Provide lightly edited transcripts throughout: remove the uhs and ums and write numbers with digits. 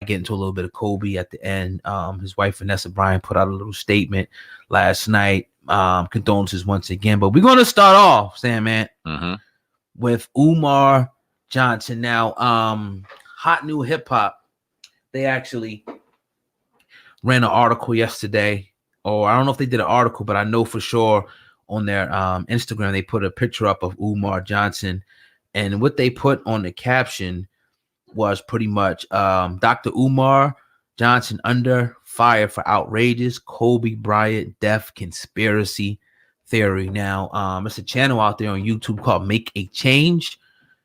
get into a little bit of Kobe at the end. His wife, Vanessa Bryant, put out a little statement last night. Condolences once again. But we're going to start off, Sam, man, with Umar Johnson. Now, Hot New Hip Hop, they actually ran an article yesterday, or I don't know if they did an article, but I know for sure on their Instagram, they put a picture up of Umar Johnson. And what they put on the caption was pretty much Dr. Umar Johnson under fire for outrageous Kobe Bryant death conspiracy theory. Now, it's a channel out there on YouTube called Make a Change.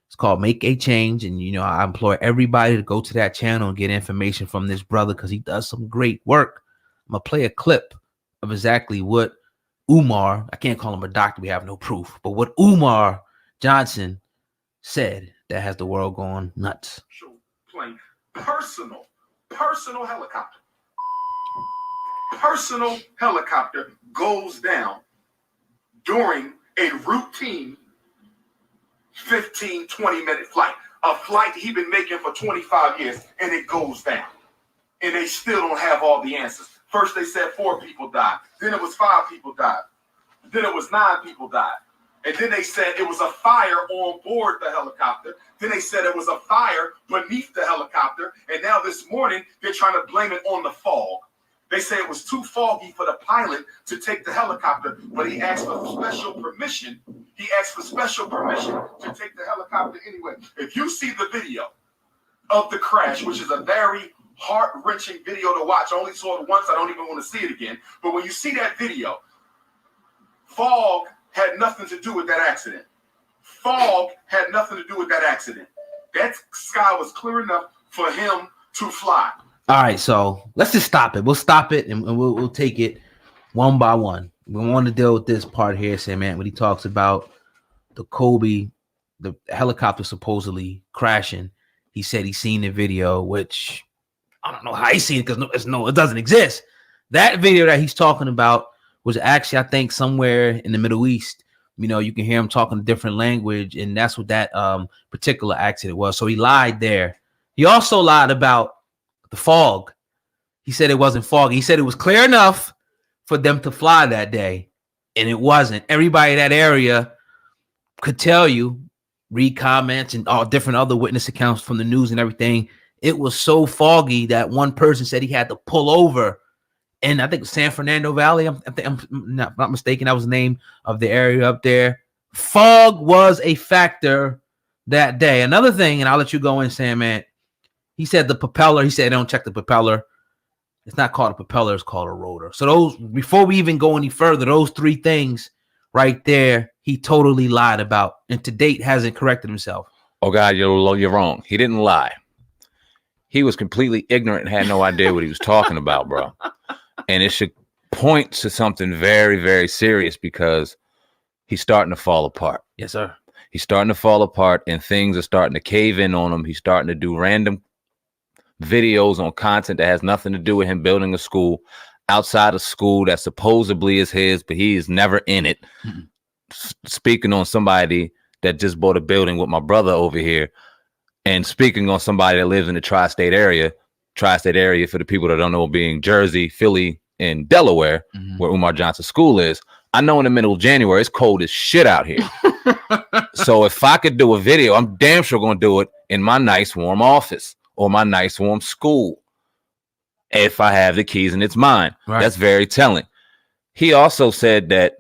It's called Make a Change. And, you know, I implore everybody to go to that channel and get information from this brother because he does some great work. I'm going to play a clip of exactly what Umar, I can't call him a doctor, we have no proof, but what Umar Johnson said that has the world going nuts. Plane, personal helicopter. Personal helicopter goes down during a routine 15, 20-minute flight. A flight he's been making for 25 years, and it goes down. And they still don't have all the answers. First they said 4 people died. Then it was 5 people died. Then it was 9 people died. And then they said it was a fire on board the helicopter. Then they said it was a fire beneath the helicopter. And now this morning, they're trying to blame it on the fog. They say it was too foggy for the pilot to take the helicopter, but he asked for special permission. He asked for special permission to take the helicopter anyway. If you see the video of the crash, which is a very heart-wrenching video to watch, I only saw it once, I don't even want to see it again. But when you see that video, fog had nothing to do with that accident. Fog had nothing to do with that accident. That sky was clear enough for him to fly. All right, so let's just stop it. We'll stop it and we'll take it one by one. We want to deal with this part here, Sam, man, when he talks about the Kobe, the helicopter supposedly crashing. He said he's seen the video, which I don't know how he's seen it because it doesn't exist. That video that he's talking about was actually, I think, somewhere in the Middle East. You know, you can hear him talking a different language, and that's what that particular accident was. So he lied there. He also lied about the fog. He said it wasn't foggy. He said it was clear enough for them to fly that day, and it wasn't. Everybody in that area could tell you, read comments and all different other witness accounts from the news and everything. It was so foggy that one person said he had to pull over. And I think San Fernando Valley, I'm not mistaken, that was the name of the area up there. Fog was a factor that day. Another thing, and I'll let you go in, Sam, man. He said the propeller, he said don't check the propeller. It's not called a propeller, it's called a rotor. So those, before we even go any further, those 3 things right there, he totally lied about. And to date hasn't corrected himself. Oh, God, you're wrong. He didn't lie. He was completely ignorant and had no idea what he was talking about, bro. And it should point to something very, very serious because he's starting to fall apart. Yes, sir. He's starting to fall apart and things are starting to cave in on him. He's starting to do random videos on content that has nothing to do with him building a school outside of school that supposedly is his, but he is never in it. Speaking on somebody that just bought a building with my brother over here and speaking on somebody that lives in the tri-state area for the people that don't know, being Jersey, Philly, and Delaware, where Umar Johnson's school is. I know in the middle of January, it's cold as shit out here. So if I could do a video, I'm damn sure going to do it in my nice warm office or my nice warm school. If I have the keys and it's mine. Right. That's very telling. He also said that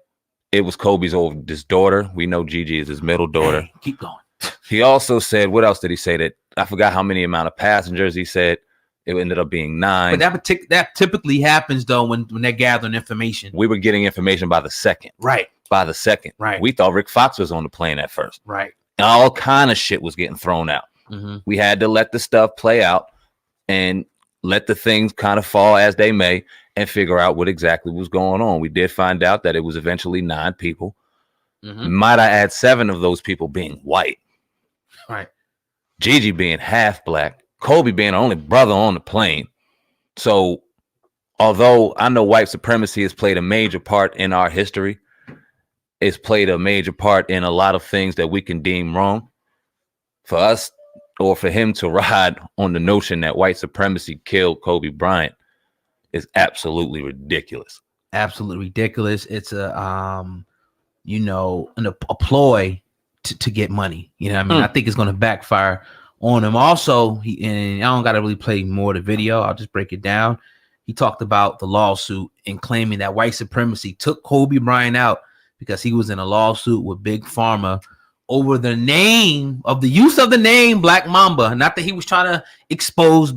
it was Kobe's oldest daughter. We know Gigi is his middle daughter. Hey, keep going. He also said, what else did he say? That I forgot how many amount of passengers he said. It ended up being 9. But that typically happens though when they're gathering information. We were getting information by the second. Right. By the second. Right. We thought Rick Fox was on the plane at first. Right. And all kind of shit was getting thrown out. We had to let the stuff play out and let the things kind of fall as they may and figure out what exactly was going on. We did find out that it was eventually 9 people. Might I add 7 of those people being white. Right. Gigi being half black. Kobe being the only brother on the plane. So although I know white supremacy has played a major part in our history, it's played a major part in a lot of things that we can deem wrong. For us, or for him to ride on the notion that white supremacy killed Kobe Bryant is absolutely ridiculous. Absolutely ridiculous. It's a a ploy to get money. You know what I mean? I think it's going to backfire on him. Also, and I don't got to really play more of the video. I'll just break it down. He talked about the lawsuit and claiming that white supremacy took Kobe Bryant out because he was in a lawsuit with Big Pharma over the use of the name Black Mamba. Not that he was trying to expose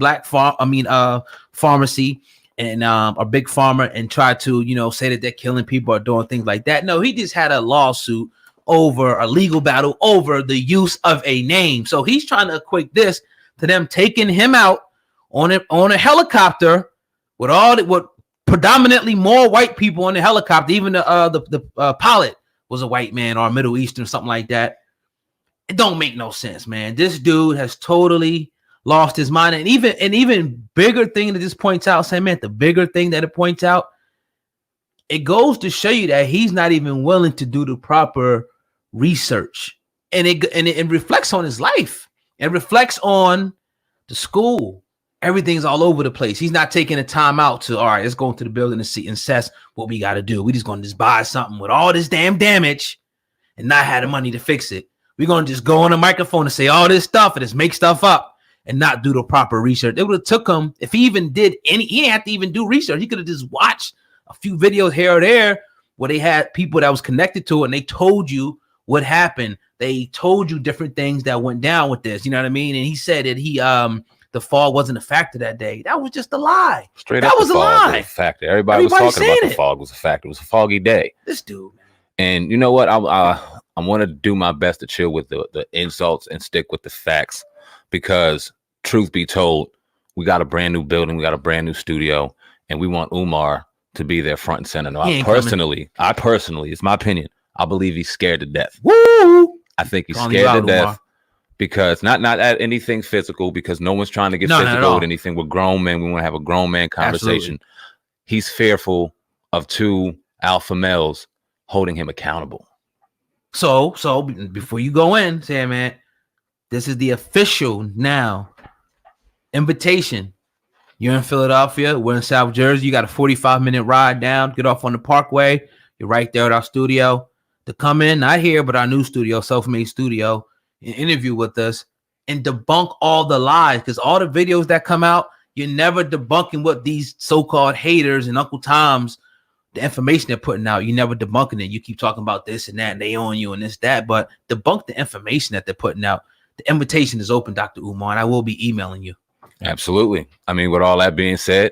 pharmacy and or Big Pharma and try to, say that they're killing people or doing things like that. No, he just had a lawsuit over a legal battle over the use of a name. So he's trying to equate this to them taking him out on a helicopter with predominantly more white people on the helicopter. Even the pilot was a white man or Middle Eastern, something like that. It don't make no sense, man. This dude has totally lost his mind. And even bigger thing that this points out, the bigger thing that it points out, it goes to show you that he's not even willing to do the proper research. And it reflects on his life. It reflects on the school. Everything's all over the place. He's not taking the time out to, all right, let's go into the building and see and assess what we got to do. We just going to just buy something with all this damn damage and not have the money to fix it. We're going to just go on the microphone and say all this stuff and just make stuff up and not do the proper research. It would have took him, if he even did he didn't have to even do research. He could have just watched a few videos here or there where they had people that was connected to it and they told you what happened. They told you different things that went down with this. You know what I mean? And he said that the fog wasn't a factor that day. That was just a lie. Straight up, that was a lie. Factor. Everybody was talking about the fog was a factor. It was a foggy day. This dude, man. And you know what? I want to do my best to chill with the insults and stick with the facts, because truth be told, we got a brand new building, we got a brand new studio, and we want Umar to be there front and center. Now, I personally, it's my opinion, I believe he's scared to death. Woo! I think he's scared to death. Umar. Because not at anything physical, because no one's trying to get physical with anything. We're grown men. We want to have a grown man conversation. Absolutely. He's fearful of two alpha males holding him accountable. So before you go in, say, man, this is the official now invitation. You're in Philadelphia. We're in South Jersey. You got a 45-minute ride down. Get off on the Parkway. You're right there at our studio to come in. Not here, but our new studio, self-made studio. An interview with us and debunk all the lies, because all the videos that come out, you're never debunking what these so-called haters and Uncle Toms, the information they're putting out. You never debunking it. You keep talking about this and that, and they own you and this, that, but debunk the information that they're putting out. The invitation is open, Dr. Umar, and I will be emailing you. Absolutely. I mean, with all that being said,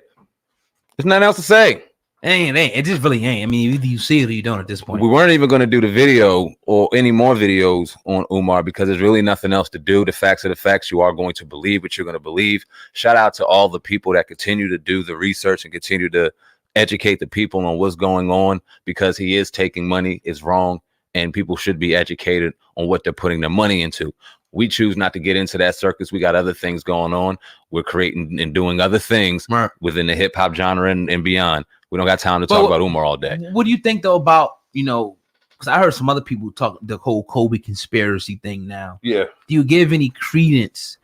there's nothing else to say. It just really ain't. I mean, either you see it or you don't at this point. We weren't even going to do the video or any more videos on Umar because there's really nothing else to do. The facts are the facts. You are going to believe what you're going to believe. Shout out to all the people that continue to do the research and continue to educate the people on what's going on, because he is taking money is wrong, and people should be educated on what they're putting their money into. We choose not to get into that circus. We got other things going on. We're creating and doing other things within the hip hop genre and beyond. We don't got time to talk about Umar all day. What do you think though about, because I heard some other people talk the whole Kobe conspiracy thing now. Yeah. Do you give any credence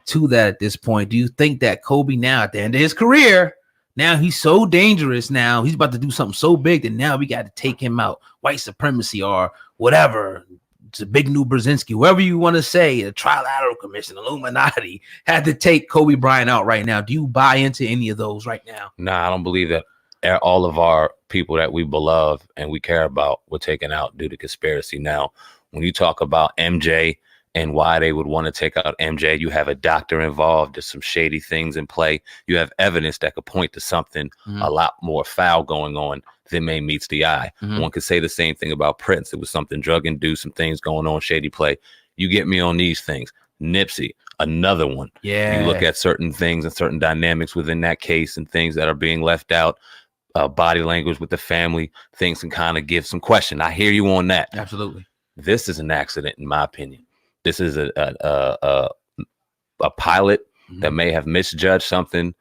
to that at this point? Do you think that Kobe now at the end of his career, now he's so dangerous, now he's about to do something so big that now we got to take him out, white supremacy or whatever, it's a big new Brzezinski, whoever you want to say, the Trilateral Commission, Illuminati, had to take Kobe Bryant out right now? Do you buy into any of those right now? Nah, I don't believe that all of our people that we love and we care about were taken out due to conspiracy. Now, when you talk about MJ and why they would want to take out MJ, you have a doctor involved. There's some shady things in play. You have evidence that could point to something a lot more foul going on than may meets the eye. One could say the same thing about Prince. It was something drug-induced, some things going on, shady play. You get me on these things. Nipsey, another one. Yeah. You look at certain things and certain dynamics within that case and things that are being left out. Body language with the family, things can kind of give some question. I hear you on that. Absolutely. This is an accident, in my opinion. This is a pilot that may have misjudged something,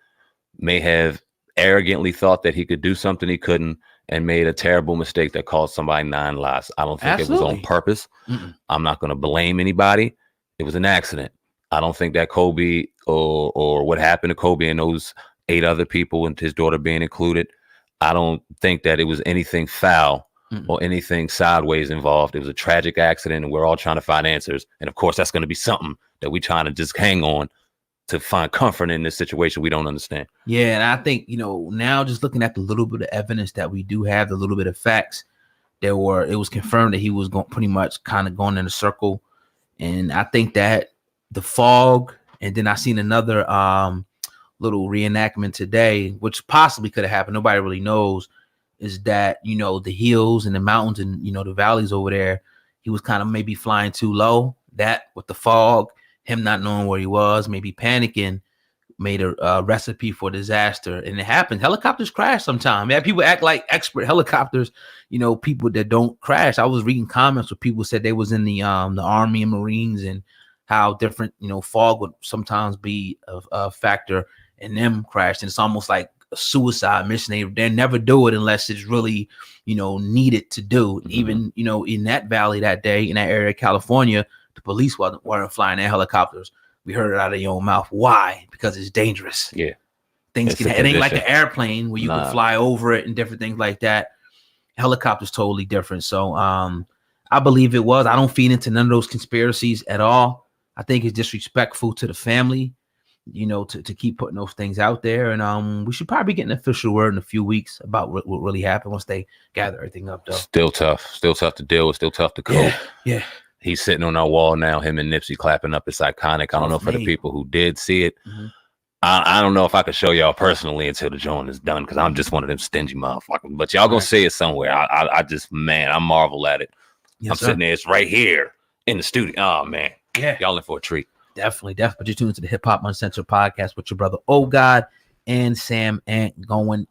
may have arrogantly thought that he could do something he couldn't, and made a terrible mistake that caused somebody 9 lives. I don't think it was on purpose. I'm not going to blame anybody. It was an accident. I don't think that Kobe or what happened to Kobe and those 8 other people and his daughter being included, I don't think that it was anything foul or anything sideways involved. It was a tragic accident, and we're all trying to find answers. And of course, that's going to be something that we're trying to just hang on to find comfort in this situation we don't understand. Yeah, and I think, now just looking at the little bit of evidence that we do have, the little bit of facts, it was confirmed that he was going pretty much kind of going in a circle. And I think that the fog, and then I seen another little reenactment today, which possibly could have happened, nobody really knows, is that the hills and the mountains and the valleys over there, he was kind of maybe flying too low. That with the fog, him not knowing where he was, maybe panicking, made a recipe for disaster. And it happened. Helicopters crash sometimes. Yeah, people act like expert helicopters, people that don't crash. I was reading comments where people said they was in the Army and Marines, and how different fog would sometimes be a factor in them crashing. It's almost like a suicide mission. They never do it unless it's really needed to do. Even in that valley that day, in that area of California, the police weren't flying their helicopters. We heard it out of your own mouth. Why? Because it's dangerous. Yeah. It ain't like an airplane where you can fly over it and different things like that. Helicopter's totally different. So I believe it was. I don't feed into none of those conspiracies at all. I think it's disrespectful to the family, to keep putting those things out there. And we should probably get an official word in a few weeks about what really happened once they gather everything up, though. Still tough to deal with, still tough to cope. Yeah. He's sitting on our wall now, him and Nipsey clapping up. It's iconic. I don't know for the people who did see it. I don't know if I could show y'all personally until the joint is done, because I'm just one of them stingy motherfuckers. But y'all gonna see it somewhere. I just, man, I marvel at it. Yes, I'm sitting there. It's right here in the studio. Oh, man. Yeah. Y'all in for a treat. Definitely. But you're tuning to the Hip Hop Uncensored podcast with your brother, Oh God, and Sam Ant going in.